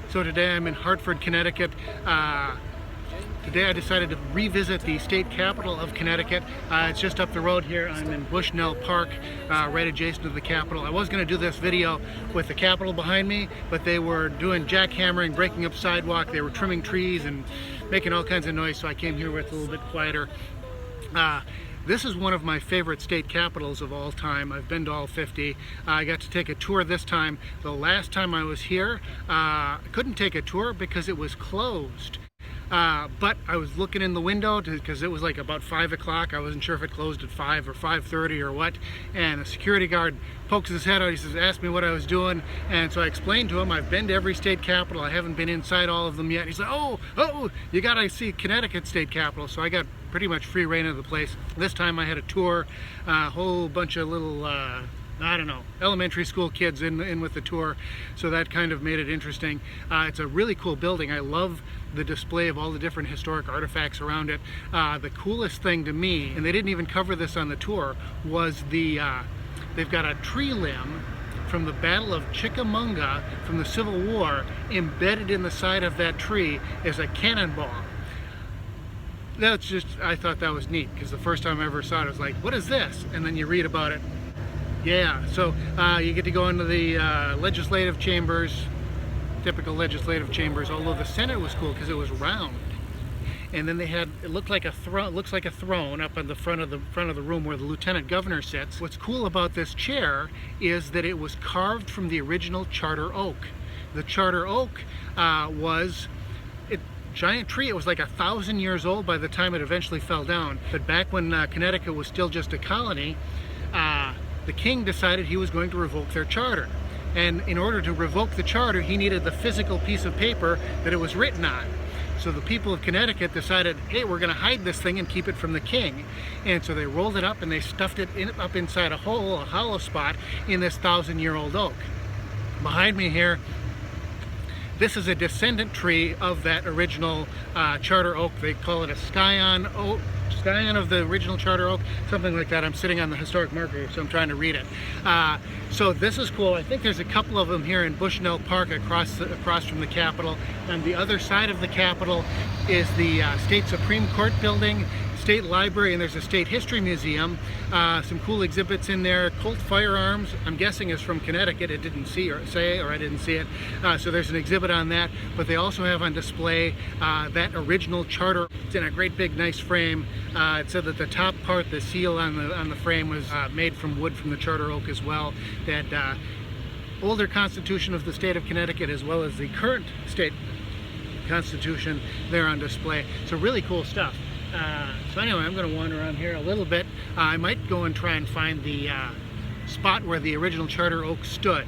So today I'm in Hartford, Connecticut. Today I decided to revisit the state capital of Connecticut. It's just up the road here. I'm in Bushnell Park, right adjacent to the Capitol. I was going to do this video with the Capitol behind me, but they were doing jackhammering, breaking up sidewalk. They were trimming trees and making all kinds of noise, so I came here where it's a little bit quieter. This is one of my favorite state capitals of all time. I've been to all 50. I got to take a tour this time. The last time I was here, I couldn't take a tour because it was closed. But I was looking in the window because it was like about 5 o'clock. I wasn't sure if it closed at 5 or 5:30 or what. And a security guard pokes his head out. He says, asked me what I was doing. And so I explained to him, I've been to every state capitol. I haven't been inside all of them yet. He said, oh, you gotta see Connecticut state capitol. So I got pretty much free reign of the place. This time I had a tour, a whole bunch of little, I don't know, elementary school kids in with the tour, so that kind of made it interesting. It's a really cool building. I love the display of all the different historic artifacts around it. The coolest thing to me, and they didn't even cover this on the tour, was they've got a tree limb from the Battle of Chickamauga from the Civil War embedded in the side of that tree as a cannonball. That's just, I thought that was neat, because the first time I ever saw it, I was like, what is this? And then you read about it. Yeah, so you get to go into the legislative chambers, typical legislative chambers, although the Senate was cool because it was round. And then they had, it looked like a throne, looks like a throne up on the front of the room where the lieutenant governor sits. What's cool about this chair is that it was carved from the original charter oak. The charter oak was a giant tree. It was like 1,000 years old by the time it eventually fell down. But back when Connecticut was still just a colony, the king decided he was going to revoke their charter. And in order to revoke the charter, he needed the physical piece of paper that it was written on. So the people of Connecticut decided, hey, we're going to hide this thing and keep it from the king. And so they rolled it up and they stuffed it up inside a hole, a hollow spot in this 1,000-year-old oak. Behind me here, this is a descendant tree of that original charter oak. They call it a scion oak. Scion of the original charter oak, something like that. I'm sitting on the historic marker, so I'm trying to read it. So this is cool. I think there's a couple of them here in Bushnell Park across from the Capitol. On the other side of the Capitol is the State Supreme Court building, State Library, and there's a State History Museum. Some cool exhibits in there. Colt Firearms, I'm guessing is from Connecticut. It didn't say, or I didn't see it. So there's an exhibit on that. But they also have on display that original charter. It's in a great big nice frame. It said that the top part, the seal on the frame, was made from wood from the charter oak as well. That older Constitution of the state of Connecticut, as well as the current state Constitution, there on display. So really cool stuff. So anyway, I'm going to wander around here a little bit. I might go and try and find the spot where the original charter oak stood.